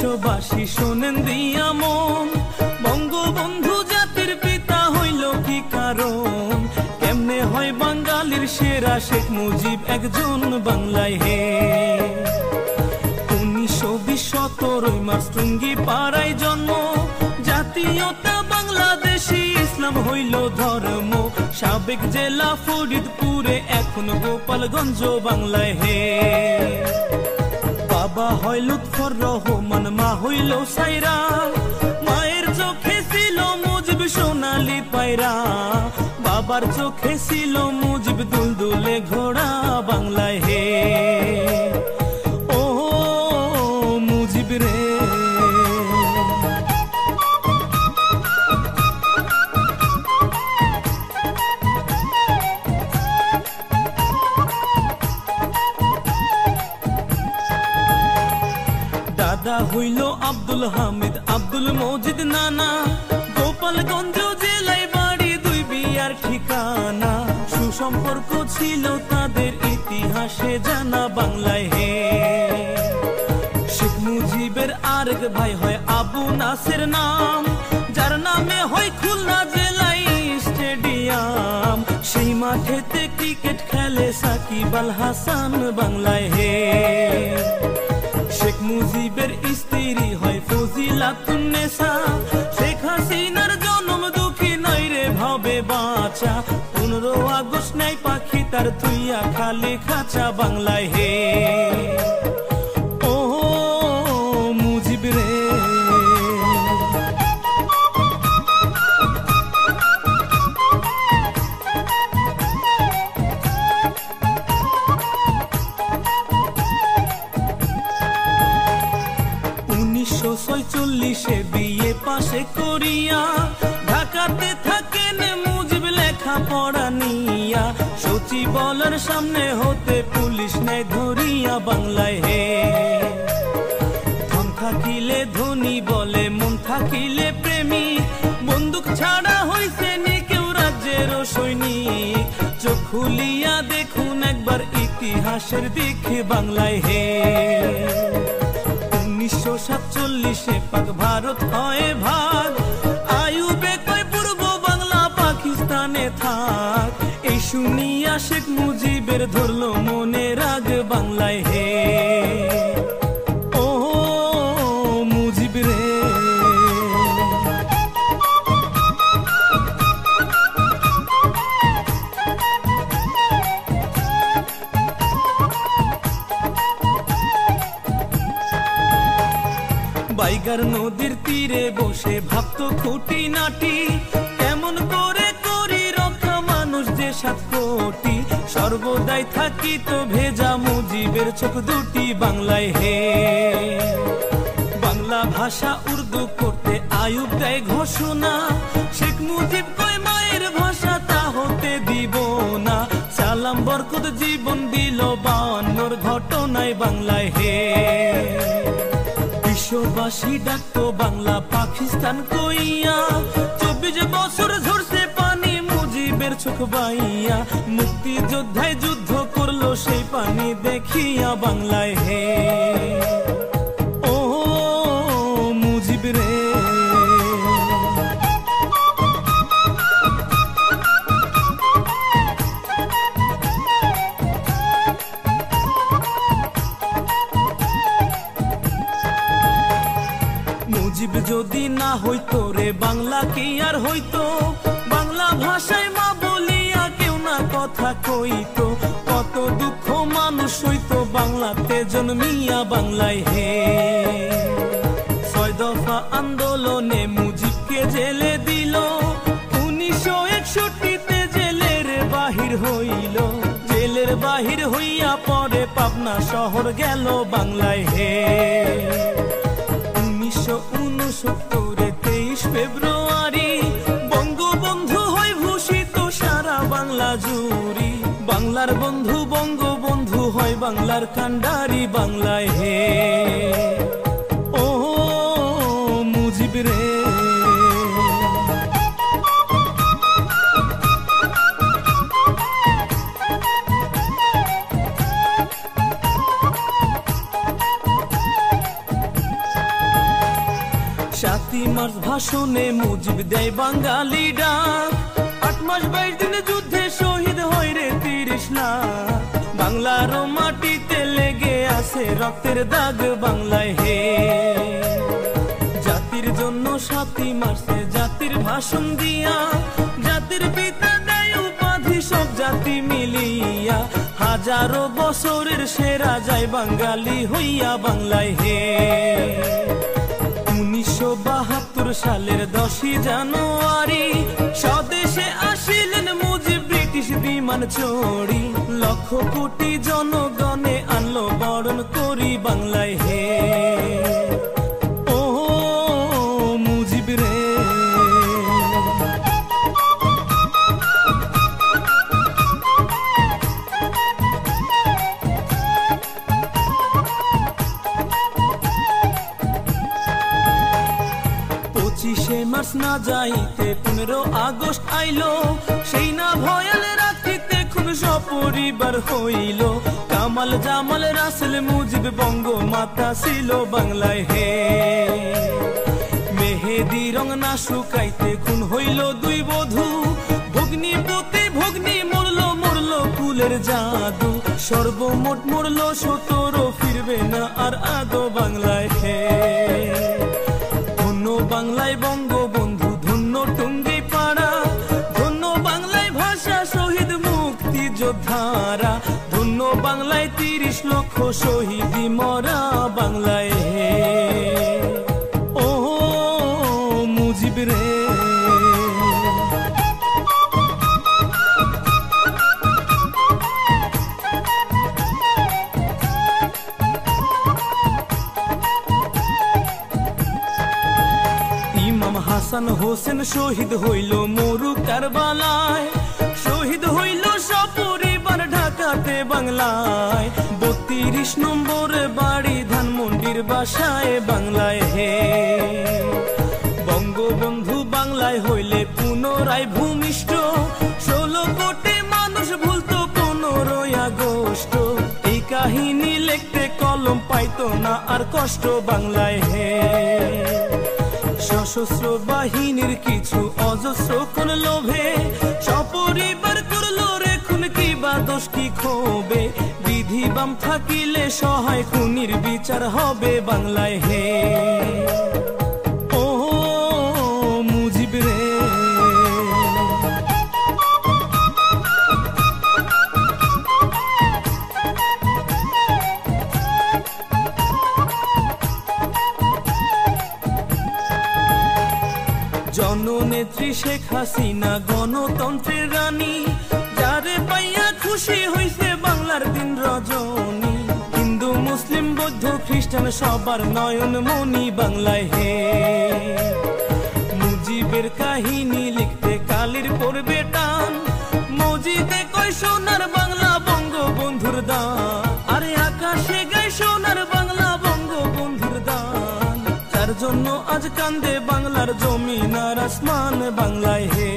দেশবাসী শোনেন দিয়া মন, বঙ্গবন্ধু জাতির পিতা হইল কি কারণ? কেমনে হয় বাঙালির সেরা শেখ মুজিব একজন বাংলায় হে। 1920 17 মার্চ টুঙ্গি পাড়ায় জন্ম, জাতীয়তা বাংলাদেশী, ইসলাম হইল ধর্ম। সাবেক জেলা ফরিদপুরে, এখন গোপালগঞ্জ বাংলায় হে। বাবা হয় লুৎফর রহমান, মা হইল সাইরা, মায়ের চোখে ছিল মুজিব সোনালি পায়রা। বাবার চোখে ছিল মুজিব দুলদুলে ঘোড়া বাংলায় হে। ও মুজিব রে, দাদা হইল আব্দুল হামিদ, আব্দুল মজিদ নানা, গোপালগঞ্জ জেলায় বাড়ি, দুই বিয়ার ঠিকানা। সুসম্পর্ক ছিল তাদের, ইতিহাসে জানা বাংলায় হে। শেখ মুজিবের আরেক ভাই হয় আবু নাসের নাম, যার নামে হয় খুলনা জেলায় স্টেডিয়াম। সেই মাঠেতে ক্রিকেট খেলে সাকিব আল হাসান বাংলায় হে। শেখ মুজিবের স্ত্রী হয় ফজিলাতুন্নেসা, শেখ হাসিনার জন্ম দুঃখী নয় রে ভাবে বাঁচা। 15 আগস্ট নাই পাখি তার থুইয়া খালি খাঁচা বাংলায় হে। ও মুজিব রে, 1946 বিয়ে পাশে করিয়া, ঢাকাতে থাকেন মুজিব লেখা পড়া নিয়া। সচিবালয়ের সামনে হতে পুলিশ নেয় ধরিয়া বাংলায় হে। ধন থাকিলে ধনী বলে, মন থাকিলে প্রেমী, বন্দুক ছাড়া হইছে নি কেউ রাজ্যের সৈনিক। চোখ খুলিয়া দেখুন একবার ইতিহাসের দিকে বাংলায় হে। 1947 পাক ভারত হয় ভাগ, আইয়ুবে কয় পূর্ব বাংলা পাকিস্তানে থাক। এই শুনিয়া শেখ মুজিবের ধরল মনে রাগ বাংলায় হে। ও মুজিব রে, বাইগার নদীর তীরে বসে ভাবতো খুঁটি নাটি, কেমন করে করি রক্ষা মানুষ যে 7 কোটি। সর্বদাই থাকিত ভেজা মুজিবের চোখ দুটি বাংলায় হে। বাংলা ভাষা উর্দু করতে আইয়ুব দেয় ঘোষণা, শেখ মুজিব কয় মায়ের ভাষা তা হতে দিব না। সালাম বরকত জীবন দিল 52 ঘটনায় বাংলায় হে। বিশ্ববাসী ডাকতো বাংলা পাকিস্তান কইয়া, 24 বছর ঝরছে পানি মুজিবের চোখ বাইয়া। মুক্তিযোদ্ধায় যুদ্ধ করলো সেই পানি দেখিয়া বাংলায় হে। ও মুজিব রে, মুজিব যদি না হইতো রে বাংলা কি আর হইতো? বাংলা ভাষায় মা বলিয়া কেউ না কথা কইতো। কত দুঃখ মানুষ হইতো বাংলাতে জন্মিয়া বাংলায় হে। 6 দফা আন্দোলনে মুজিবকে জেলে দিল, 1961 জেলের বাহির হইল। জেলের বাহির হইয়া পরে পাবনা শহর গেল বাংলায় হে। 1969 23 ফেব্রুয়ারি বঙ্গবন্ধু হয় ভূষিত সারা বাংলা জুড়ি। বাংলার বন্ধু বঙ্গবন্ধু হয় বাংলার কান্ডারি বাংলায় হে। ও মুজিব রে, মার্চ ভাষণে মুজিব দেয় বাঙালি ডাক, 8 মাস 22 দিনে যুদ্ধে শহীদ হয় রে 30 লাখ। বাংলার মাটিতে লেগে আছে রক্তের দাগ বাংলায় হে। জাতির জন্য 7 মার্চে জাতির ভাষণ দিয়া, জাতির পিতা দেয় উপাধি সব জাতি মিলিয়া। হাজারো বছরের সেরা যায় বাঙালি হইয়া বাংলায় হে। 1972 সালের 10 জানুয়ারি স্বদেশে আসিলেন মুজিব ব্রিটিশ বিমান চড়ি। লক্ষ কোটি জনগণে আনলো বরণ করি বাংলায় হে। ও মুজিব রে, মার্চ না যাইতে 15 আগস্ট আইলো, সেই না ভয়াল রাত্রিতে খুন সপরিবার হইল। কামাল জামাল রাসেল মুজিব বঙ্গমাতা ছিল বাংলায় হে। মেহেদি রং না শুকাইতে খুন হইল 2 বধূ, ভগ্নি পতি ভগ্নি মরলো মরলো কুলের জাদু। সর্বমোট মরলো 17, ফিরবে না আর আদো বাংলায় হে। ধন্য বাংলায় বঙ্গবন্ধু, ধন্য টুঙ্গি পাড়া, ধন্য বাংলায় ভাষা শহীদ মুক্তি যোদ্ধারা। ধন্য বাংলায় 30 লক্ষ শহীদি মরা বাংলায় হে। ও মুজিব রে, হাসান হোসেন শহীদ হইল মরু কারবালায়, শহীদ হইল সপরিবার ঢাকাতে বাংলায়। 32 নম্বরে বাড়ি ধানমন্ডির বাসায় বাংলায় হে। বঙ্গবন্ধু বাংলায় হইলে পুনরায় ভূমিষ্ঠ, 16 কোটি মানুষ ভুলতো 15 আগস্ট। এই কাহিনী লিখতে কলম পাইতো না আর কষ্ট বাংলায় হে। সশস্ত্র বাহিনীর কিছু অজস্র কোন লোভে সপরিবার করলো রে খুন, কি বা দোষ কি ক্ষোভে। বিধি বাম থাকিলে সহায় খুনির বিচার হবে বাংলায় হে। ও মুজিব রে, জননেত্রী শেখ হাসিনা গণতন্ত্রের রানী, যারে পাইয়া খুশি হইছে বাংলার দিন রজনী। হিন্দু মুসলিম বৌদ্ধ খ্রিস্টান সবার নয়ন মনি বাংলায় হে। মুজিবের কাহিনী লিখতে কালির পড়বে টান, মসজিদে কয় সোনার বাংলা বঙ্গবন্ধুর দান। আরে আকাশে গায় সোনার বাংলা বঙ্গবন্ধুর দান। তার জন্য আজ কান্দে বাংলার জমিন আর আসমান বাংলায় হে।